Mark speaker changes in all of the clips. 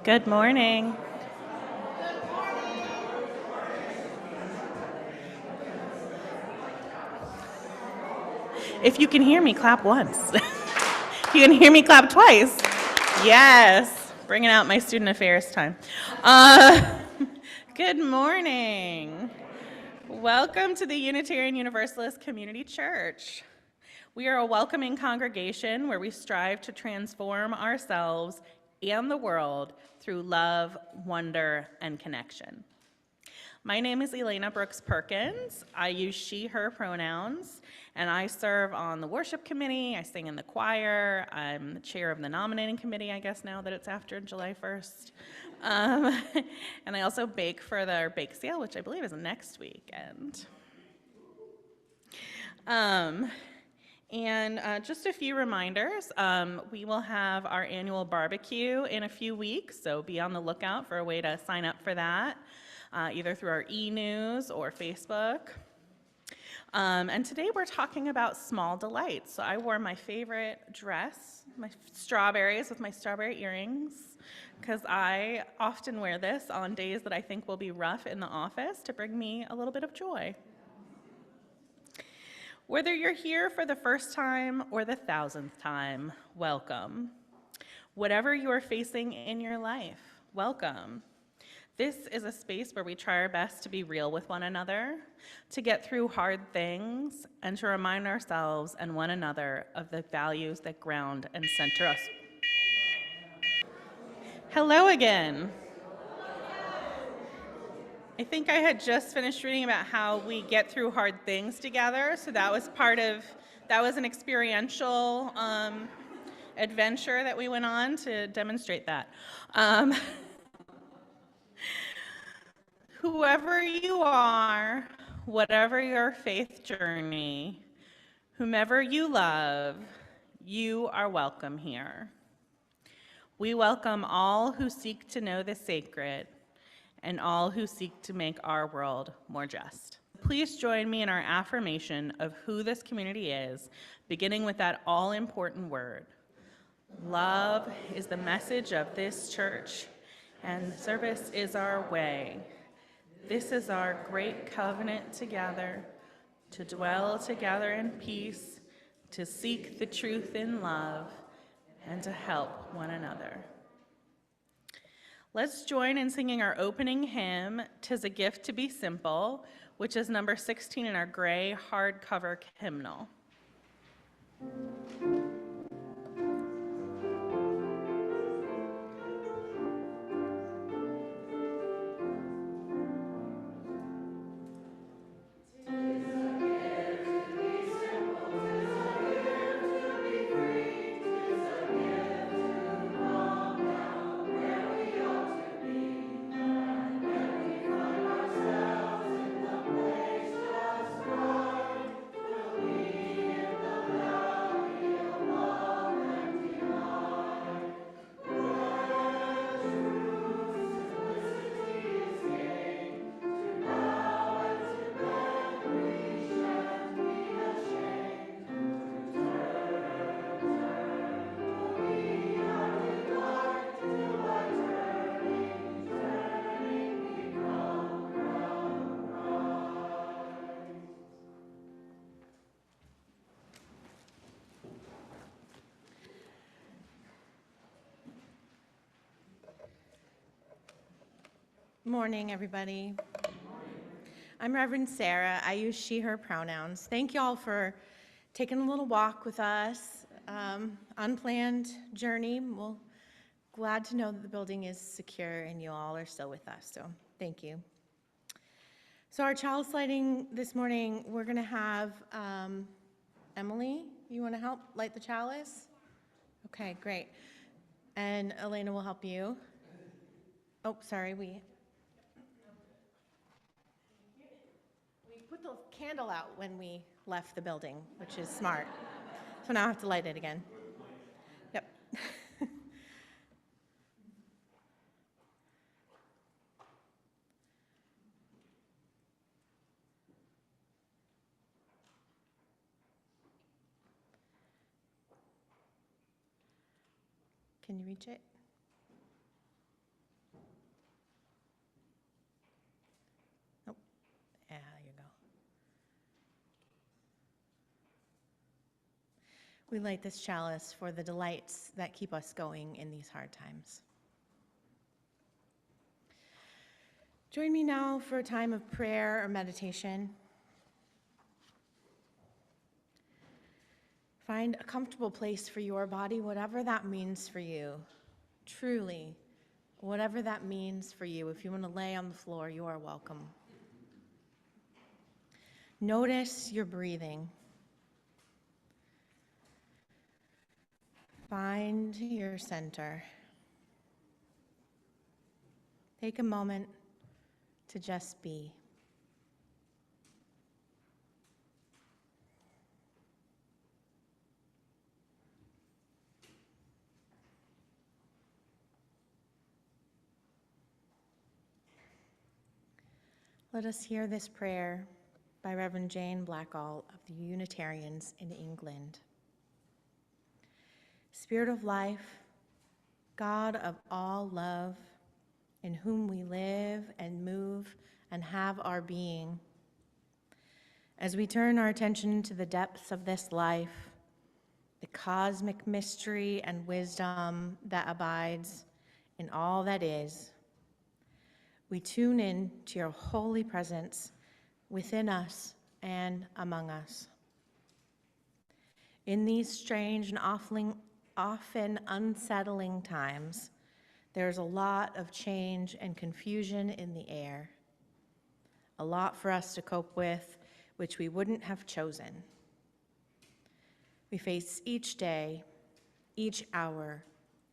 Speaker 1: Good morning. If you can hear me, clap once. If you can hear me, clap twice. Yes, bringing out my student affairs time. Good morning. Welcome to the Unitarian Universalist Community Church. We are a welcoming congregation where we strive to transform ourselves and the world through love, wonder, and connection. My name is Elena Brooks Perkins. I use she, her pronouns, and I serve on the worship committee. I sing in the choir. I'm the chair of the nominating committee, I guess, now that it's after July 1st. And I also bake for their bake sale, which I believe is next weekend. Just a few reminders. We will have our annual barbecue in a few weeks, so be on the lookout for a way to sign up for that, either through our e-news or Facebook. And today we're talking about small delights. So I wore my favorite dress, my strawberries with my strawberry earrings, because I often wear this on days that I think will be rough in the office to bring me a little bit of joy. Whether you're here for the first time or the 1,000th time, welcome. Whatever you are facing in your life, welcome. This is a space where we try our best to be real with one another, to get through hard things, and to remind ourselves and one another of the values that ground and center us. Hello again. I think I had just finished reading about how we get through hard things together, so that was an experiential adventure that we went on to demonstrate that. Whoever you are, whatever your faith journey, whomever you love, you are welcome here. We welcome all who seek to know the sacred and all who seek to make our world more just. Please join me in our affirmation of who this community is, beginning with that all-important word. Love is the message of this church, and service is our way. This is our great covenant together, to dwell together in peace, to seek the truth in love, and to help one another. Let's join in singing our opening hymn, "'Tis a Gift to Be Simple," which is number 16 in our gray hardcover hymnal.
Speaker 2: Morning, everybody. I'm Reverend Sarah. I use she, her pronouns. Thank you all for taking a little walk with us. Unplanned journey. Well, glad to know that the building is secure and you all are still with us, so thank you. So our chalice lighting this morning, we're going to have Emily, you want to help light the chalice? Okay, great. And Elena will help you. Oh, sorry, we put the candle out when we left the building, which is smart. So now I have to light it again. Yep. Can you reach it? We light this chalice for the delights that keep us going in these hard times. Join me now for a time of prayer or meditation. Find a comfortable place for your body, whatever that means for you. Truly, whatever that means for you. If you want to lay on the floor, you are welcome. Notice your breathing. Find your center. Take a moment to just be. Let us hear this prayer by Reverend Jane Blackall of the Unitarians in England. Spirit of life, God of all love, in whom we live and move and have our being, as we turn our attention to the depths of this life, the cosmic mystery and wisdom that abides in all that is, we tune in to your holy presence within us and among us. In these strange and often unsettling times, there's a lot of change and confusion in the air, a lot for us to cope with, which we wouldn't have chosen. We face each day, each hour,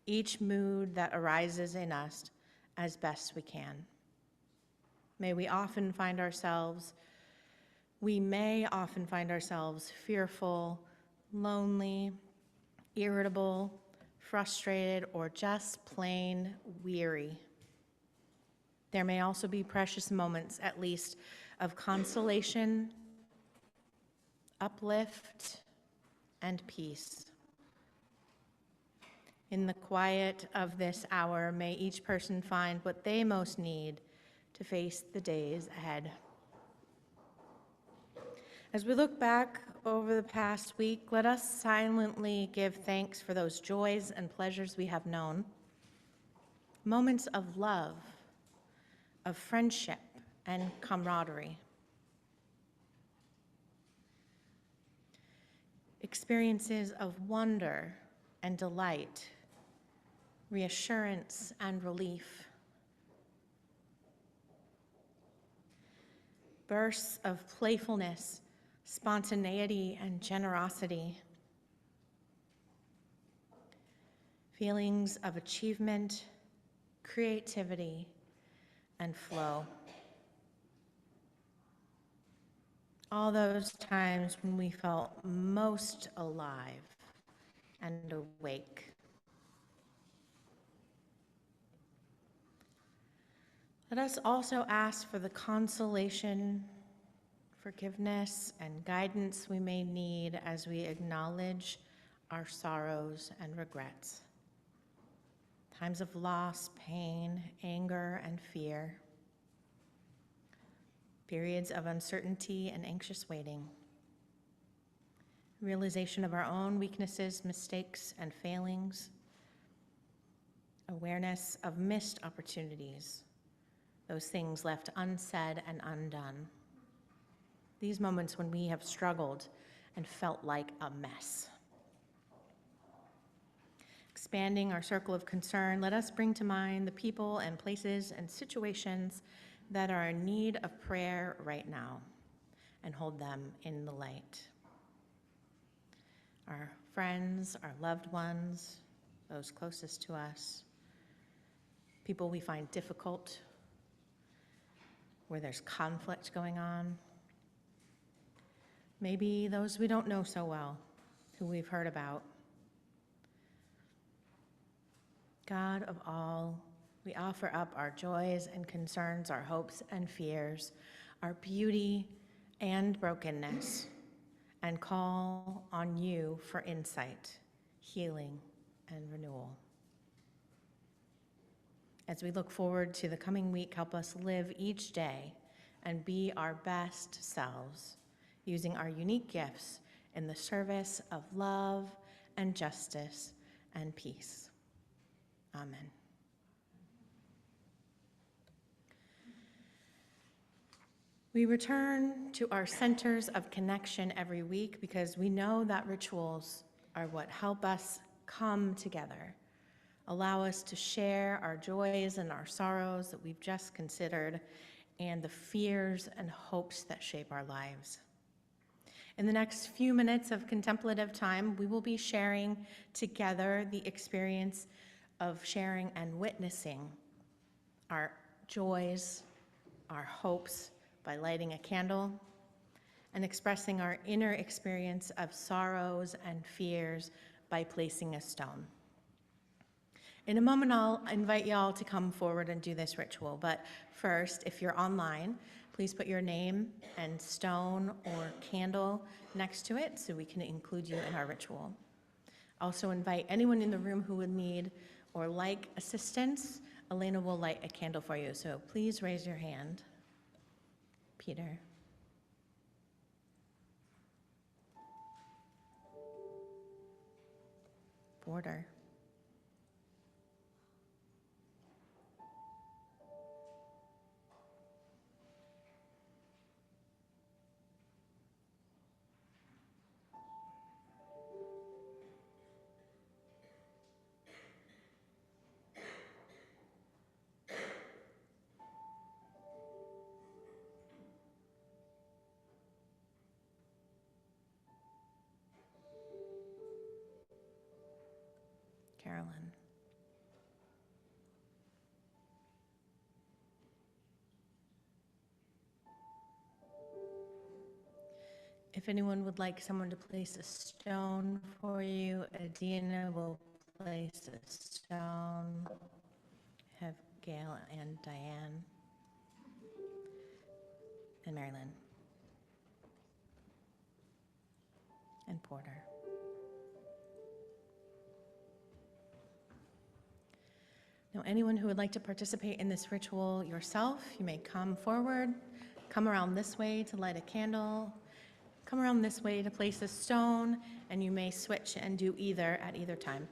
Speaker 2: each mood that arises in us as best we can. We may often find ourselves fearful, lonely, irritable, frustrated, or just plain weary. There may also be precious moments, at least, of consolation, uplift, and peace. In the quiet of this hour, may each person find what they most need to face the days ahead. As we look back over the past week, let us silently give thanks for those joys and pleasures we have known, moments of love, of friendship and camaraderie, experiences of wonder and delight, reassurance and relief, bursts of playfulness, spontaneity, and generosity, feelings of achievement, creativity, and flow. All those times when we felt most alive and awake. Let us also ask for the consolation, forgiveness, and guidance we may need as we acknowledge our sorrows and regrets. Times of loss, pain, anger, and fear. Periods of uncertainty and anxious waiting. Realization of our own weaknesses, mistakes, and failings. Awareness of missed opportunities. Those things left unsaid and undone. These moments when we have struggled and felt like a mess. Expanding our circle of concern, let us bring to mind the people and places and situations that are in need of prayer right now and hold them in the light. Our friends, our loved ones, those closest to us, people we find difficult, where there's conflict going on, maybe those we don't know so well, who we've heard about. God of all, we offer up our joys and concerns, our hopes and fears, our beauty and brokenness, and call on you for insight, healing, and renewal. As we look forward to the coming week, help us live each day and be our best selves, using our unique gifts in the service of love and justice and peace. Amen. We return to our centers of connection every week because we know that rituals are what help us come together, allow us to share our joys and our sorrows that we've just considered, and the fears and hopes that shape our lives. In the next few minutes of contemplative time, we will be sharing together the experience of sharing and witnessing our joys, our hopes, by lighting a candle, and expressing our inner experience of sorrows and fears by placing a stone. In a moment, I'll invite y'all to come forward and do this ritual, but first, if you're online, please put your name and stone or candle next to it so we can include you in our ritual. Also invite anyone in the room who would need or like assistance. Elena will light a candle for you, so please raise your hand. Peter. Border. Carolyn. If anyone would like someone to place a stone for you, Adina will place a stone. Have Gail and Diane and Marilyn and Porter. Now, anyone who would like to participate in this ritual yourself, you may come forward, come around this way to light a candle, come around this way to place a stone, and you may switch and do either at either time.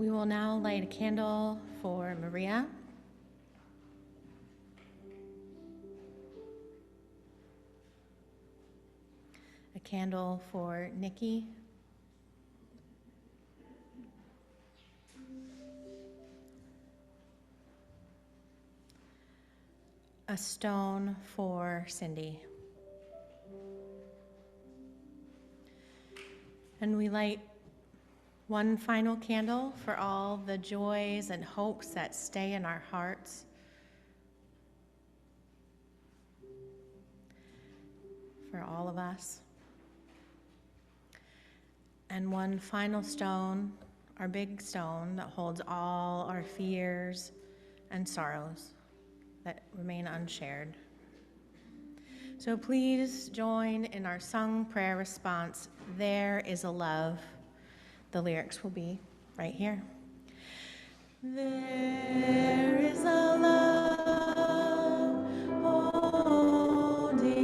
Speaker 2: We will now light a candle for Maria. A candle for Nikki. A stone for Cindy. And we light one final candle for all the joys and hopes that stay in our hearts. For all of us. And one final stone, our big stone that holds all our fears and sorrows that remain unshared. So please join in our sung prayer response, "There is a love." The lyrics will be right here. There is a love holding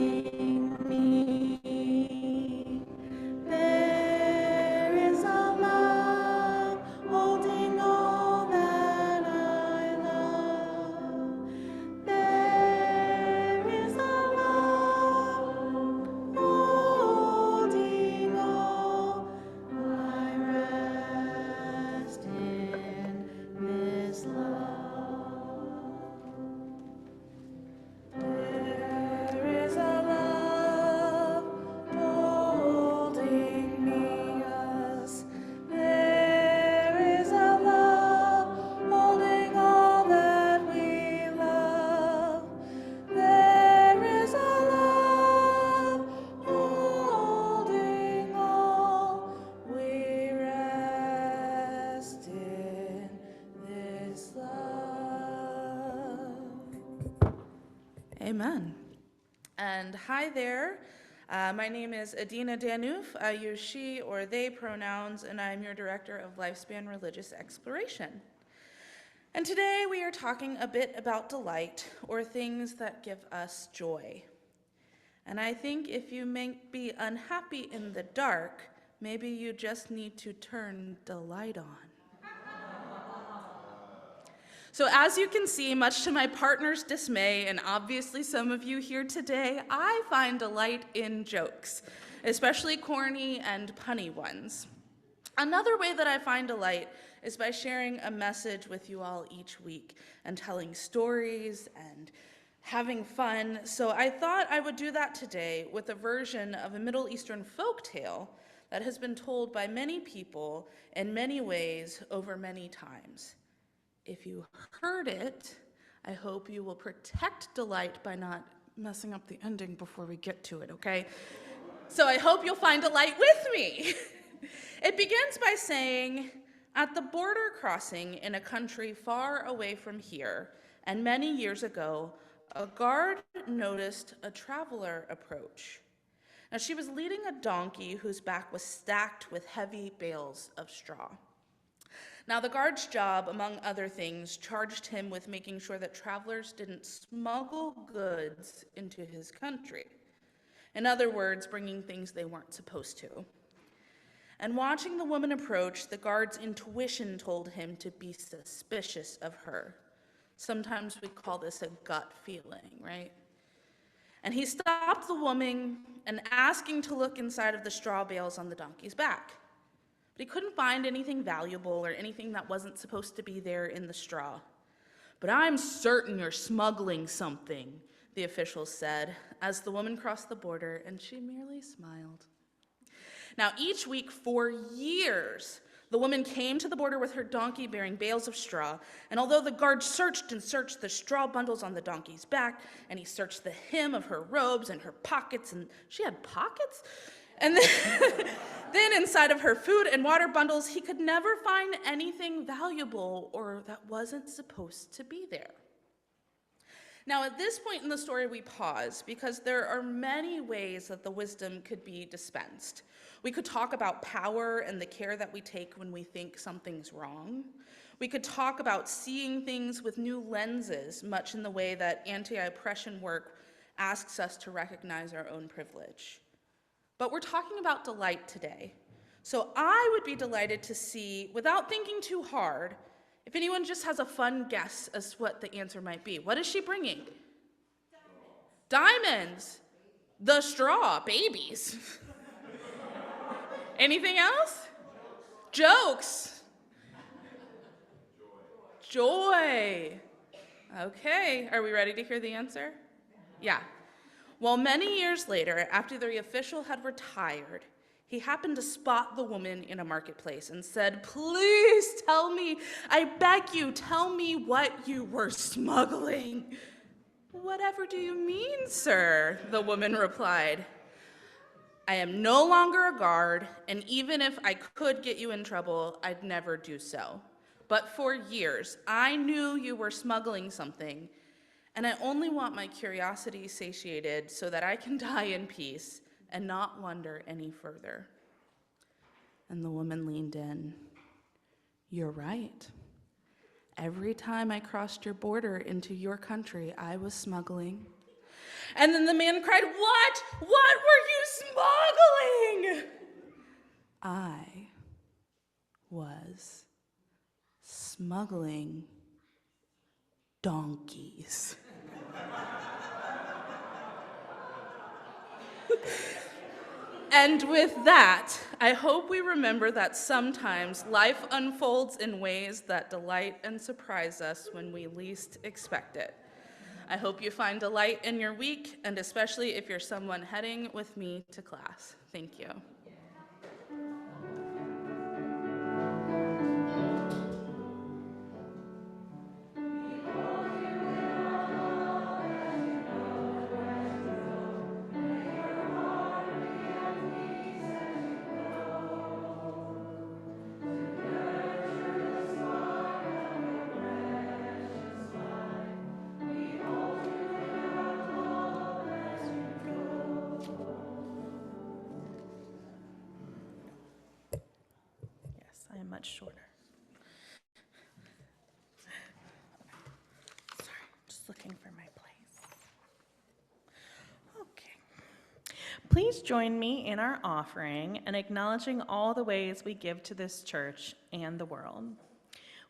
Speaker 2: me. There is a love holding all that I love. There is a love holding all. I rest in this love. There is a love holding me, yes. There is a love holding all that we love. There is a love holding all. We rest in this love.
Speaker 3: Amen. And hi there. My name is Adina Danuf. I use she or they pronouns, and I'm your Director of Lifespan Religious Exploration. And today we are talking a bit about delight, or things that give us joy. And I think if you may be unhappy in the dark, maybe you just need to turn the light on. So as you can see, much to my partner's dismay, and obviously some of you here today, I find delight in jokes, especially corny and punny ones. Another way that I find delight is by sharing a message with you all each week and telling stories and having fun. So I thought I would do that today with a version of a Middle Eastern folk tale that has been told by many people in many ways over many times. If you heard it, I hope you will protect delight by not messing up the ending before we get to it, okay? So I hope you'll find delight with me. It begins by saying, at the border crossing in a country far away from here, and many years ago, a guard noticed a traveler approach. Now she was leading a donkey whose back was stacked with heavy bales of straw. Now, the guard's job, among other things, charged him with making sure that travelers didn't smuggle goods into his country. In other words, bringing things they weren't supposed to. And watching the woman approach, the guard's intuition told him to be suspicious of her. Sometimes we call this a gut feeling, right? And he stopped the woman and asking to look inside of the straw bales on the donkey's back. But he couldn't find anything valuable or anything that wasn't supposed to be there in the straw. "But I'm certain you're smuggling something," the official said, as the woman crossed the border, and she merely smiled. Now, each week for years, the woman came to the border with her donkey bearing bales of straw, and although the guard searched and searched the straw bundles on the donkey's back, and he searched the hem of her robes and her pockets, and she had pockets? And then inside of her food and water bundles, he could never find anything valuable or that wasn't supposed to be there. Now, at this point in the story, we pause because there are many ways that the wisdom could be dispensed. We could talk about power and the care that we take when we think something's wrong. We could talk about seeing things with new lenses, much in the way that anti-oppression work asks us to recognize our own privilege. But we're talking about delight today. So I would be delighted to see, without thinking too hard, if anyone just has a fun guess as to what the answer might be. What is she bringing? Diamonds. The straw. Babies. Anything else? Jokes. Joy. Okay, are we ready to hear the answer? Yeah. Well, many years later, after the official had retired, he happened to spot the woman in a marketplace and said, "Please tell me, I beg you, tell me what you were smuggling." "Whatever do you mean, sir?" the woman replied. "I am no longer a guard, and even if I could get you in trouble, I'd never do so. But for years, I knew you were smuggling something, and I only want my curiosity satiated so that I can die in peace and not wonder any further." And the woman leaned in. "You're right. Every time I crossed your border into your country, I was smuggling." And then the man cried, "What? What were you smuggling?" "I was smuggling donkeys." And with that, I hope we remember that sometimes life unfolds in ways that delight and surprise us when we least expect it. I hope you find delight in your week, and especially if you're someone heading with me to class. Thank you.
Speaker 1: Yes, I am much shorter. Sorry, just looking for my place. Okay. Please join me in our offering and acknowledging all the ways we give to this church and the world.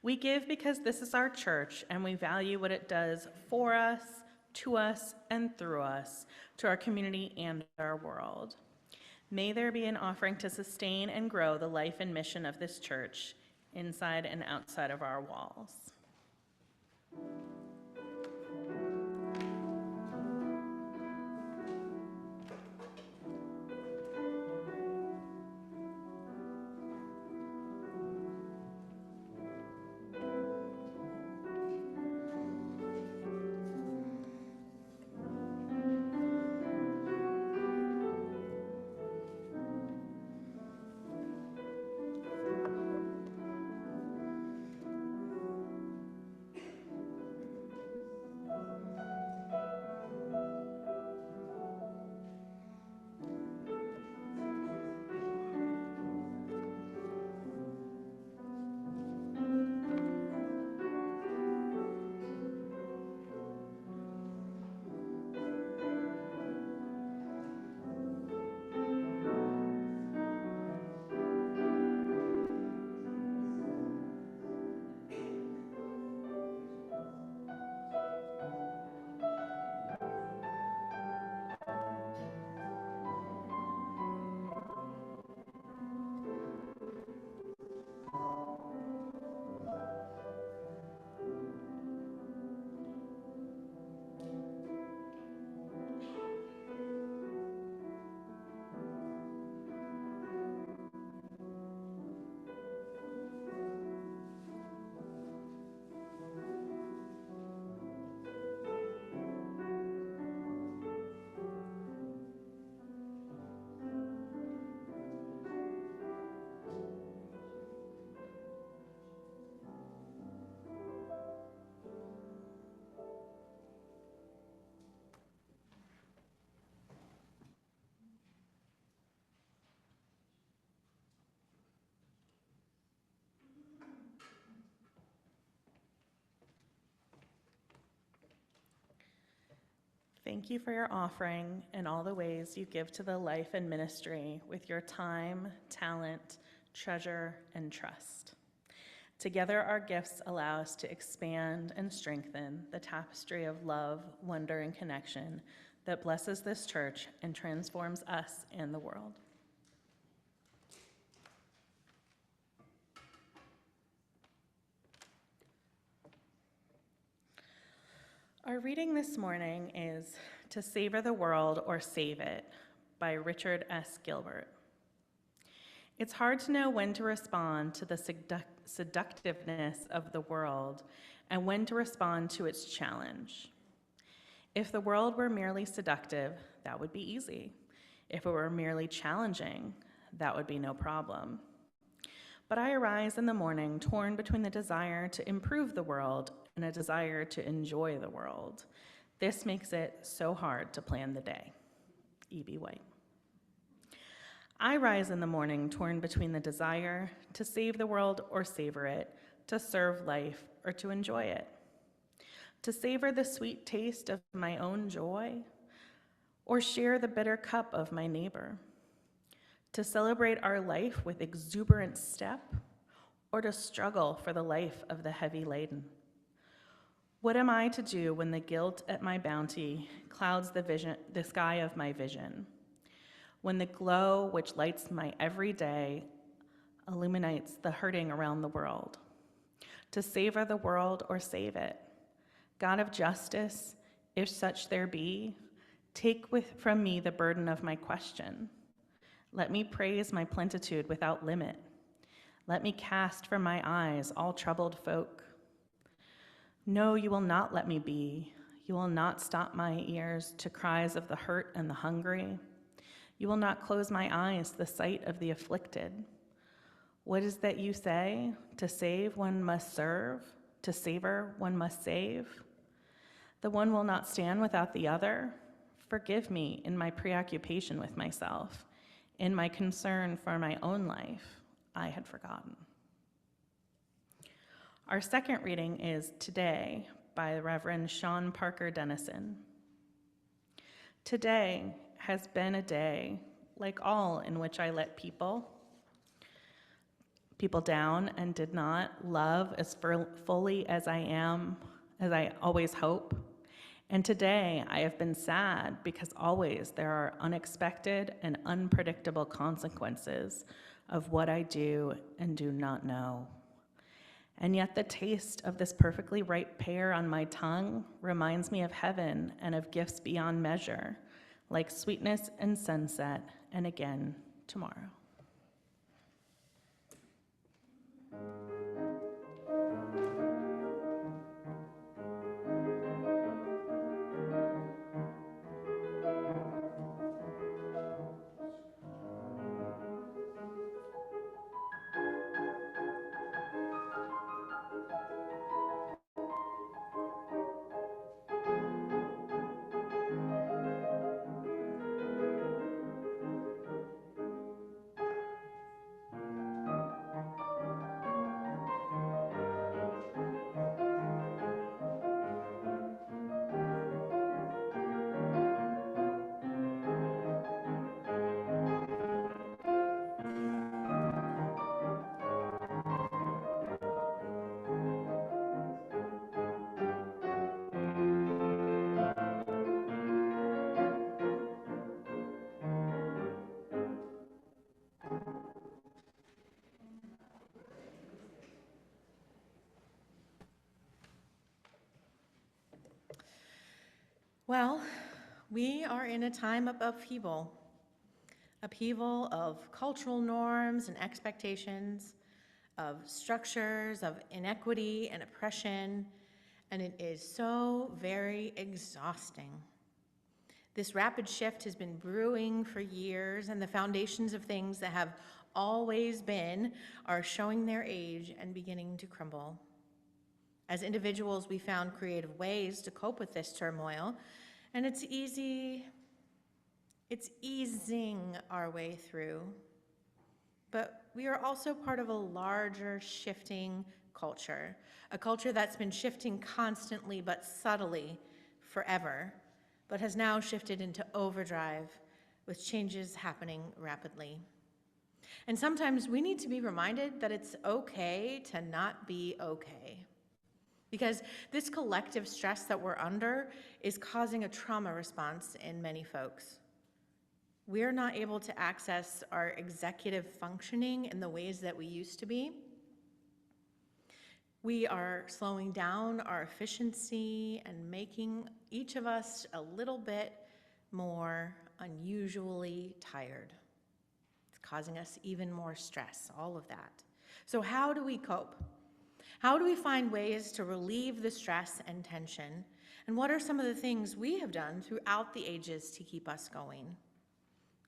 Speaker 1: We give because this is our church and we value what it does for us, to us, and through us, to our community and our world. May there be an offering to sustain and grow the life and mission of this church inside and outside of our walls. Thank you for your offering and all the ways you give to the life and ministry with your time, talent, treasure, and trust. Together, our gifts allow us to expand and strengthen the tapestry of love, wonder, and connection that blesses this church and transforms us and the world. Our reading this morning is To Savor the World or Save It by Richard S. Gilbert. It's hard to know when to respond to the seductiveness of the world and when to respond to its challenge. If the world were merely seductive, that would be easy. If it were merely challenging, that would be no problem. But I arise in the morning torn between the desire to improve the world and a desire to enjoy the world. This makes it so hard to plan the day. E.B. White. I rise in the morning torn between the desire to save the world or savor it, to serve life or to enjoy it, to savor the sweet taste of my own joy or share the bitter cup of my neighbor, to celebrate our life with exuberant step or to struggle for the life of the heavy laden. What am I to do when the guilt at my bounty clouds the sky of my vision? When the glow which lights my every day illuminates the hurting around the world? To savor the world or save it? God of justice, if such there be, take from me the burden of my question. Let me praise my plenitude without limit. Let me cast from my eyes all troubled folk. No, you will not let me be. You will not stop my ears to cries of the hurt and the hungry. You will not close my eyes to the sight of the afflicted. What is that you say? To save one must serve, to savor one must save. The one will not stand without the other. Forgive me in my preoccupation with myself, in my concern for my own life, I had forgotten. Our second reading is Today by the Reverend Sean Parker Dennison. Today has been a day, like all in which I let people down and did not love as fully as I always hope. And today I have been sad because always there are unexpected and unpredictable consequences of what I do and do not know. And yet the taste of this perfectly ripe pear on my tongue reminds me of heaven and of gifts beyond measure, like sweetness and sunset, and again tomorrow.
Speaker 2: Well, we are in a time of upheaval of cultural norms and expectations, of structures, of inequity and oppression, and it is so very exhausting. This rapid shift has been brewing for years, and the foundations of things that have always been are showing their age and beginning to crumble. As individuals, we found creative ways to cope with this turmoil, and it's easing our way through. But we are also part of a larger shifting culture, a culture that's been shifting constantly but subtly forever, but has now shifted into overdrive with changes happening rapidly. And sometimes we need to be reminded that it's okay to not be okay. Because this collective stress that we're under is causing a trauma response in many folks. We're not able to access our executive functioning in the ways that we used to be. We are slowing down our efficiency and making each of us a little bit more unusually tired. It's causing us even more stress, all of that. So how do we cope? How do we find ways to relieve the stress and tension? And what are some of the things we have done throughout the ages to keep us going?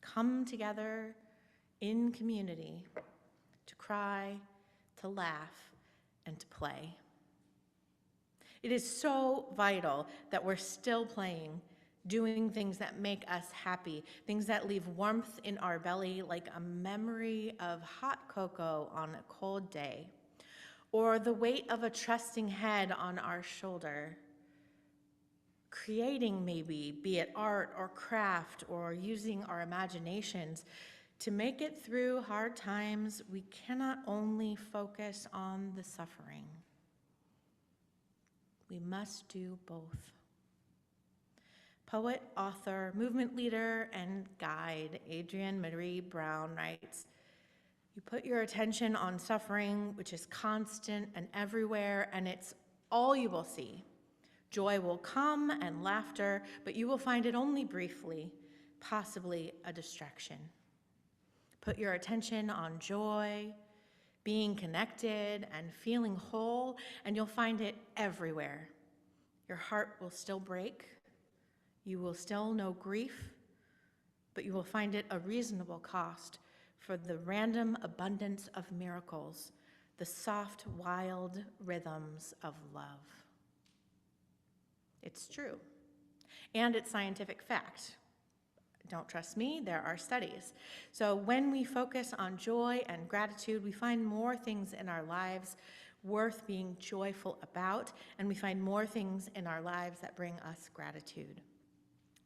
Speaker 2: Come together in community to cry, to laugh, and to play. It is so vital that we're still playing, doing things that make us happy, things that leave warmth in our belly like a memory of hot cocoa on a cold day, or the weight of a trusting head on our shoulder. Creating maybe, be it art or craft or using our imaginations to make it through hard times. We cannot only focus on the suffering. We must do both. Poet, author, movement leader, and guide Adrienne Marie Brown writes, "You put your attention on suffering, which is constant and everywhere, and it's all you will see. Joy will come and laughter, but you will find it only briefly, possibly a distraction. Put your attention on joy, being connected, and feeling whole, and you'll find it everywhere. Your heart will still break. You will still know grief, but you will find it a reasonable cost for the random abundance of miracles, the soft, wild rhythms of love." It's true, and it's scientific fact. Don't trust me, there are studies. So when we focus on joy and gratitude, we find more things in our lives worth being joyful about, and we find more things in our lives that bring us gratitude.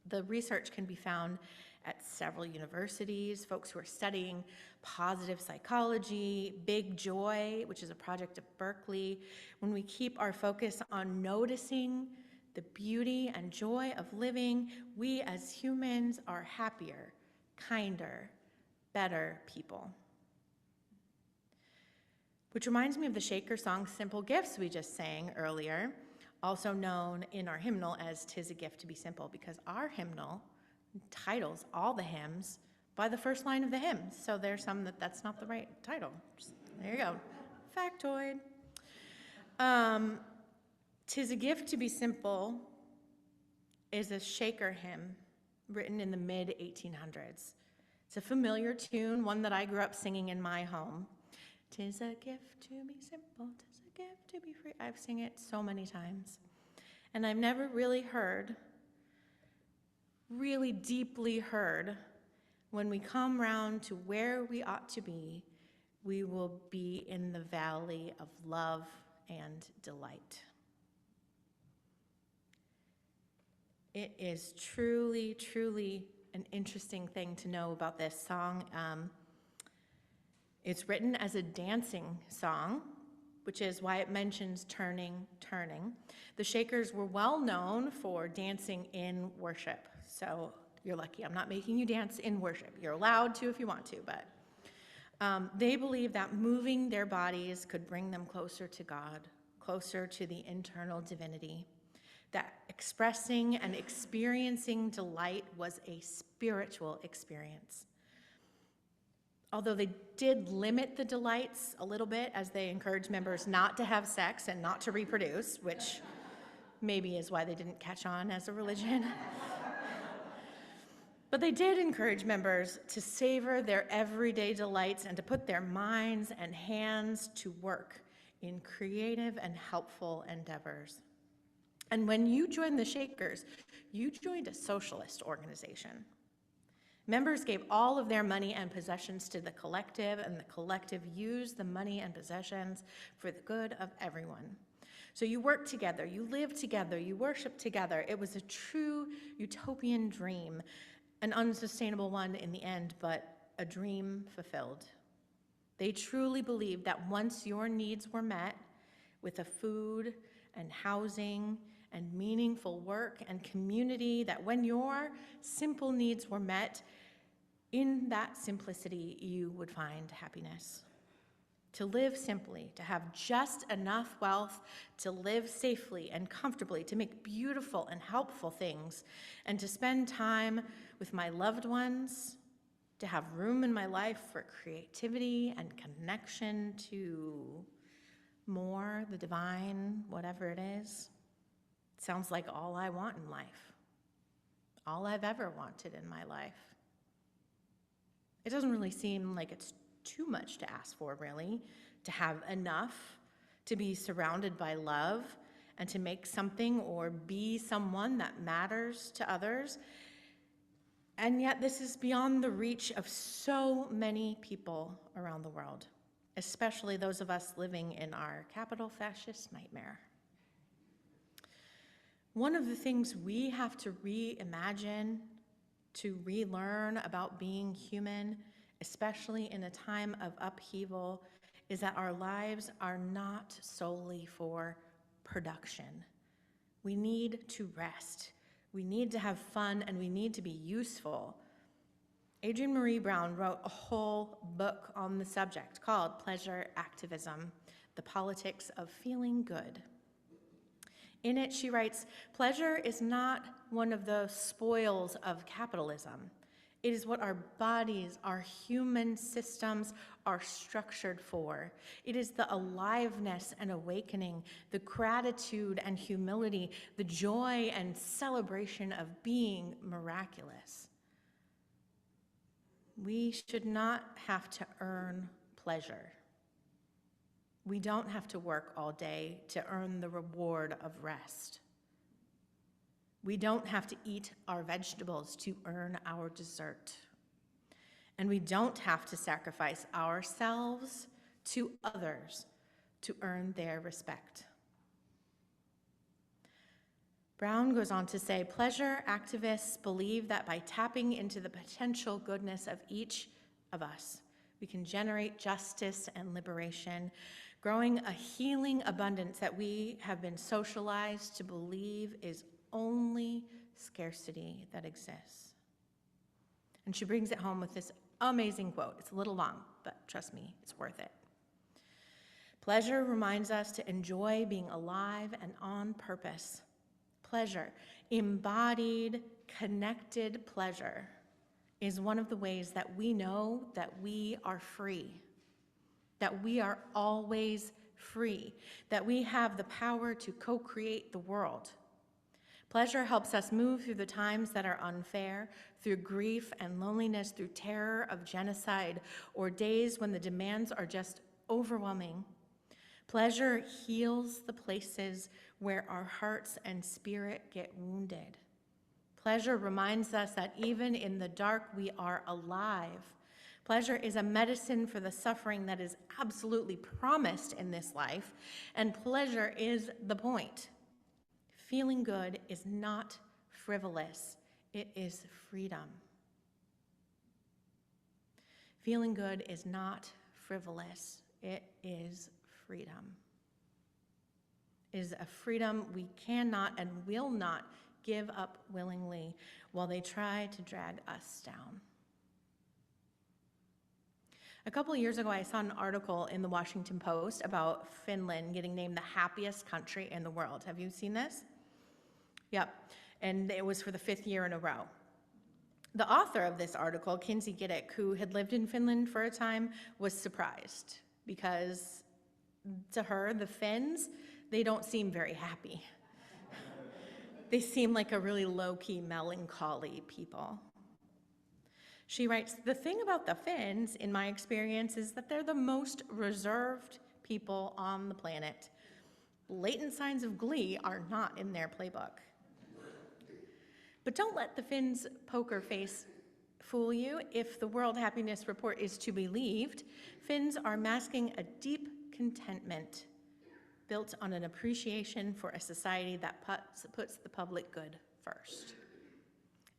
Speaker 2: The research can be found at several universities, folks who are studying positive psychology, Big Joy, which is a project at Berkeley. When we keep our focus on noticing the beauty and joy of living, we as humans are happier, kinder, better people. Which reminds me of the Shaker song, Simple Gifts, we just sang earlier, also known in our hymnal as "'Tis a Gift to Be Simple," because our hymnal titles all the hymns by the first line of the hymn. So there's some that's not the right title. There you go, factoid. "'Tis a Gift to Be Simple" is a Shaker hymn written in the mid-1800s. It's a familiar tune, one that I grew up singing in my home. "'Tis a gift to be simple, 'tis a gift to be free." I've sung it so many times. And I've never really deeply heard, when we come round to where we ought to be, we will be in the valley of love and delight. It is truly, truly an interesting thing to know about this song. It's written as a dancing song, which is why it mentions turning, turning. The Shakers were well known for dancing in worship. So you're lucky I'm not making you dance in worship. You're allowed to if you want to, but they believed that moving their bodies could bring them closer to God, closer to the internal divinity. That expressing and experiencing delight was a spiritual experience. Although they did limit the delights a little bit as they encouraged members not to have sex and not to reproduce, which maybe is why they didn't catch on as a religion. But they did encourage members to savor their everyday delights and to put their minds and hands to work in creative and helpful endeavors. And when you joined the Shakers, you joined a socialist organization. Members gave all of their money and possessions to the collective, and the collective used the money and possessions for the good of everyone. So you worked together, you lived together, you worshiped together. It was a true utopian dream, an unsustainable one in the end, but a dream fulfilled. They truly believe that once your needs were met with a food and housing and meaningful work and community, that when your simple needs were met, in that simplicity you would find happiness. To live simply, to have just enough wealth to live safely and comfortably, to make beautiful and helpful things, and to spend time with my loved ones, to have room in my life for creativity and connection to more, the divine, whatever it is. It sounds like all I want in life, all I've ever wanted in my life. It doesn't really seem like it's too much to ask for, really, to have enough, to be surrounded by love, and to make something or be someone that matters to others. And yet this is beyond the reach of so many people around the world, especially those of us living in our capital fascist nightmare. One of the things we have to reimagine, to relearn about being human, especially in a time of upheaval, is that our lives are not solely for production. We need to rest. We need to have fun, and we need to be useful. Adrienne Maree Brown wrote a whole book on the subject called Pleasure Activism: The Politics of Feeling Good. In it, she writes, "Pleasure is not one of the spoils of capitalism. It is what our bodies, our human systems are structured for. It is the aliveness and awakening, the gratitude and humility, the joy and celebration of being miraculous. We should not have to earn pleasure. We don't have to work all day to earn the reward of rest. We don't have to eat our vegetables to earn our dessert. And we don't have to sacrifice ourselves to others to earn their respect." Brown goes on to say, "Pleasure activists believe that by tapping into the potential goodness of each of us, we can generate justice and liberation, growing a healing abundance that we have been socialized to believe is only scarcity that exists." And she brings it home with this amazing quote. It's a little long, but trust me, it's worth it. "Pleasure reminds us to enjoy being alive and on purpose. Pleasure, embodied, connected pleasure, is one of the ways that we know that we are free, that we are always free, that we have the power to co-create the world. Pleasure helps us move through the times that are unfair, through grief and loneliness, through terror of genocide, or days when the demands are just overwhelming. Pleasure heals the places where our hearts and spirit get wounded. Pleasure reminds us that even in the dark, we are alive. Pleasure is a medicine for the suffering that is absolutely promised in this life, and pleasure is the point. Feeling good is not frivolous, it is freedom. Feeling good is not frivolous, it is freedom. It is a freedom we cannot and will not give up willingly while they try to drag us down." A couple of years ago, I saw an article in the Washington Post about Finland getting named the happiest country in the world. Have you seen this? Yep, and it was for the 5th year in a row. The author of this article, Kinsey Giddick, who had lived in Finland for a time, was surprised because to her, the Finns, they don't seem very happy. They seem like a really low-key, melancholy people. She writes, "The thing about the Finns, in my experience, is that they're the most reserved people on the planet. Blatant signs of glee are not in their playbook. But don't let the Finns' poker face fool you. If the World Happiness Report is to be believed, Finns are masking a deep contentment built on an appreciation for a society that puts the public good first."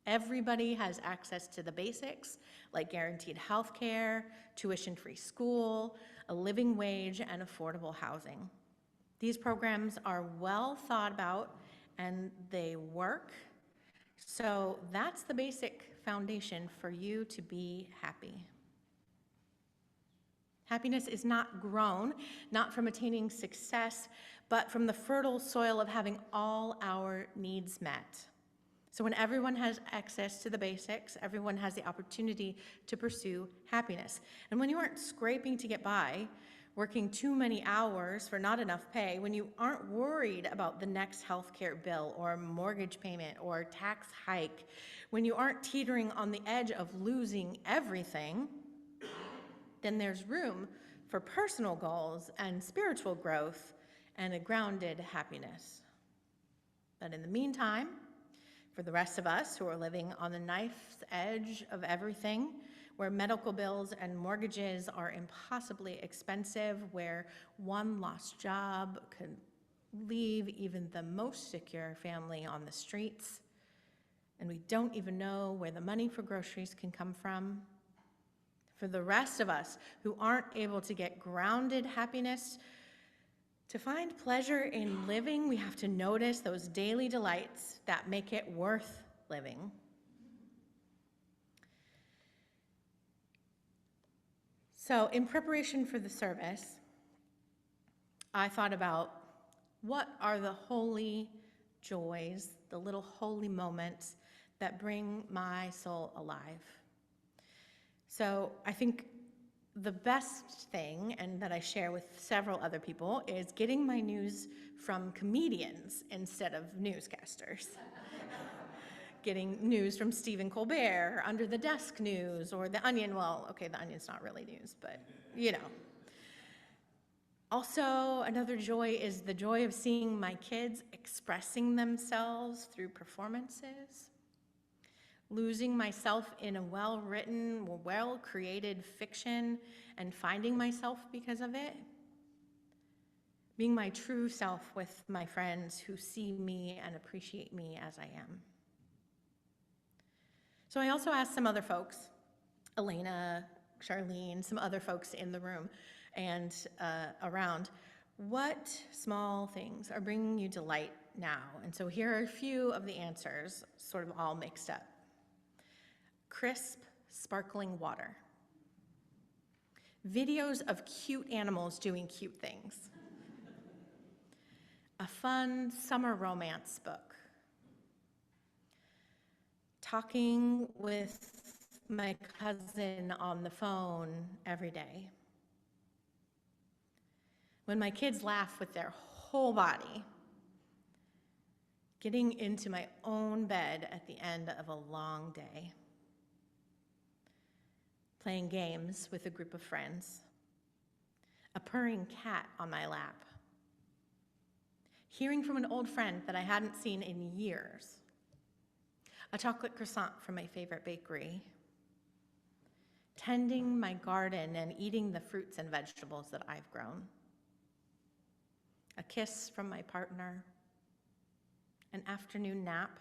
Speaker 2: Everybody has access to the basics, like guaranteed health care, tuition-free school, a living wage, and affordable housing. These programs are well thought about and they work. So that's the basic foundation for you to be happy. Happiness is not grown, not from attaining success, but from the fertile soil of having all our needs met. So when everyone has access to the basics, everyone has the opportunity to pursue happiness. And when you aren't scraping to get by, working too many hours for not enough pay, when you aren't worried about the next healthcare bill or mortgage payment or tax hike, when you aren't teetering on the edge of losing everything, then there's room for personal goals and spiritual growth and a grounded happiness. But in the meantime, for the rest of us who are living on the knife's edge of everything, where medical bills and mortgages are impossibly expensive, where one lost job could leave even the most secure family on the streets, and we don't even know where the money for groceries can come from. For the rest of us who aren't able to get grounded happiness, to find pleasure in living, we have to notice those daily delights that make it worth living. So in preparation for the service, I thought about what are the holy joys, the little holy moments that bring my soul alive. So I think the best thing, and that I share with several other people, is getting my news from comedians instead of newscasters. Getting news from Stephen Colbert, Under the Desk News, or The Onion. Well, okay, The Onion's not really news, but you know. Also, another joy is the joy of seeing my kids expressing themselves through performances. Losing myself in a well-written, well-created fiction and finding myself because of it. Being my true self with my friends who see me and appreciate me as I am. So I also asked some other folks, Elena, Charlene, some other folks in the room and around, what small things are bringing you delight now? And so here are a few of the answers, sort of all mixed up. Crisp, sparkling water. Videos of cute animals doing cute things. A fun summer romance book. Talking with my cousin on the phone every day. When my kids laugh with their whole body. Getting into my own bed at the end of a long day. Playing games with a group of friends. A purring cat on my lap. Hearing from an old friend that I hadn't seen in years. A chocolate croissant from my favorite bakery. Tending my garden and eating the fruits and vegetables that I've grown. A kiss from my partner. An afternoon nap.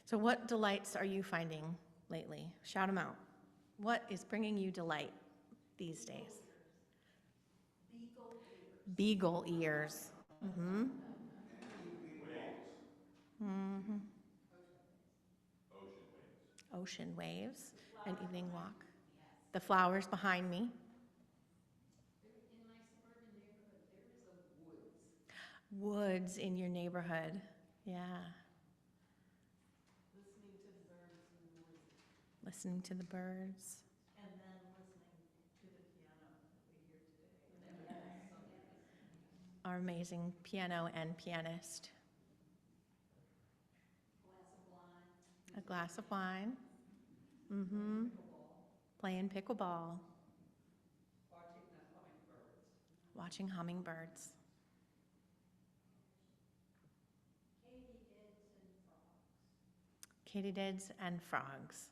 Speaker 2: So what delights are you finding lately? Shout them out. What is bringing you delight these days? Beagle ears. Mm-hmm. Mm-hmm. Ocean waves. An evening walk. The flowers behind me.
Speaker 4: In my suburban neighborhood, there is a woods.
Speaker 2: Woods in your neighborhood. Yeah.
Speaker 4: Listening to the birds in the woods.
Speaker 2: Listening to the birds.
Speaker 4: And then listening to the piano that we hear today. Yes. So nice.
Speaker 2: Our amazing piano and pianist.
Speaker 4: Glass of wine.
Speaker 2: A glass of wine. Mm-hmm.
Speaker 4: Pickleball.
Speaker 2: Playing pickleball.
Speaker 4: Watching the hummingbirds.
Speaker 2: Watching hummingbirds. Katydids and frogs.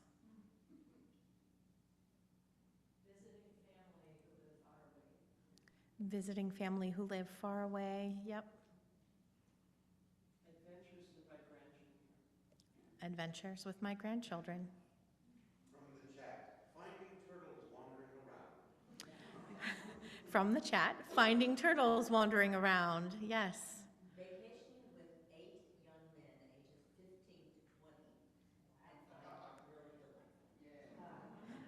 Speaker 2: Visiting family who live far away. Yep.
Speaker 4: Adventures with my
Speaker 2: adventures with my grandchildren.
Speaker 5: From the chat, finding turtles wandering around.
Speaker 2: From the chat, finding turtles wandering around. Yes.
Speaker 6: Vacationing with 8 young men, ages 15 to 20. I find really delightful.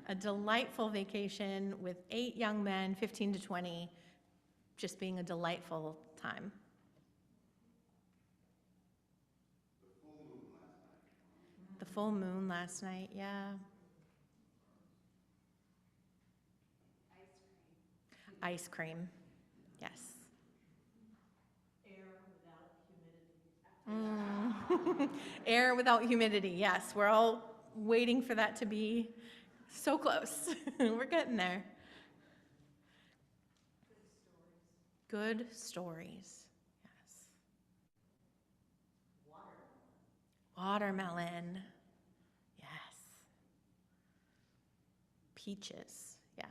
Speaker 2: A delightful vacation with 8 young men, 15 to 20, just being a delightful time.
Speaker 5: The full moon last night.
Speaker 2: The full moon last night, yeah. Ice cream, yes.
Speaker 4: Air without humidity.
Speaker 2: Air without humidity, yes. We're all waiting for that to be so close. We're getting there. Good stories, yes. Watermelon, yes. Peaches, yes.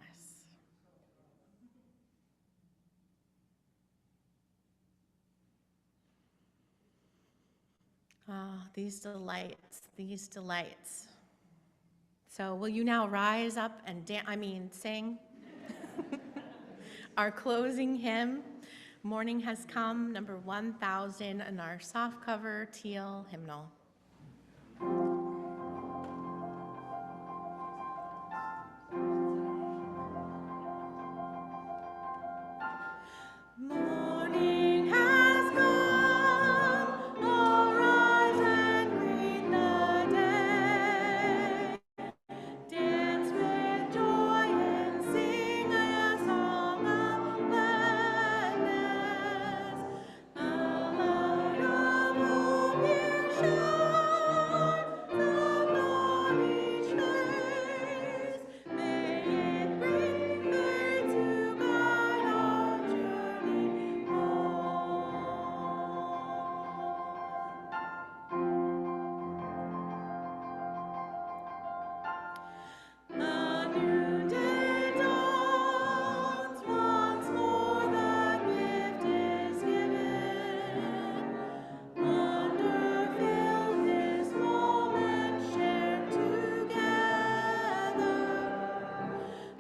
Speaker 2: Ah, these delights, these delights. So will you now rise up and sing? Our closing hymn, Morning Has Come, number 1000 in our softcover teal hymnal. Morning has come, arise and greet the day. Dance with joy and sing a song of gladness. The light of hope here shines upon each face. May it bring faith to guide our journey home. A new day dawns, once more the gift is given. Wonder fills this moment shared together.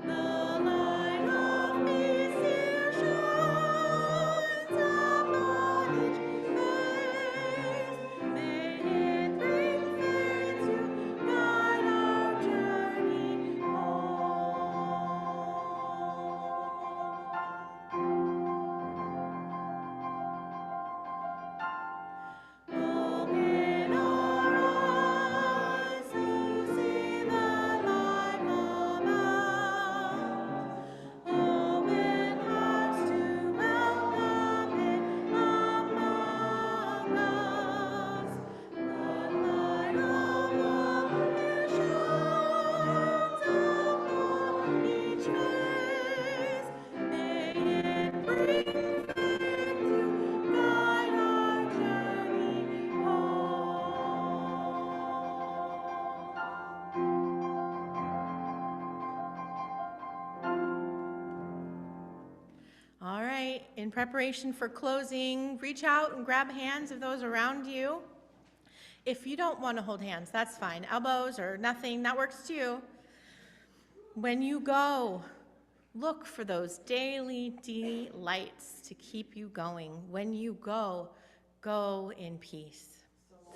Speaker 2: The light of peace here shines upon each face. May it bring faith to guide our journey home. Open our eyes to see the light abound. Open hearts to welcome it among us. The light of hope here shines upon each face. May it bring faith to guide our journey home. All right, in preparation for closing, reach out and grab hands of those around you. If you don't want to hold hands, that's fine. Elbows or nothing, that works too. When you go, look for those daily delights to keep you going. When you go, go in peace.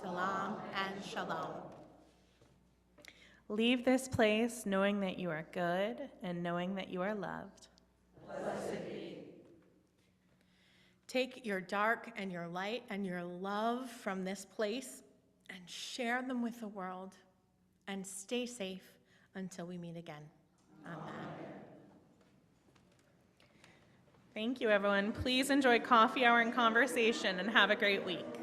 Speaker 2: Salam and shalom.
Speaker 1: Leave this place knowing that you are good and knowing that you are loved.
Speaker 2: Take your dark and your light and your love from this place and share them with the world. And stay safe until we meet again. Amen.
Speaker 1: Thank you, everyone. Please enjoy coffee hour and conversation and have a great week.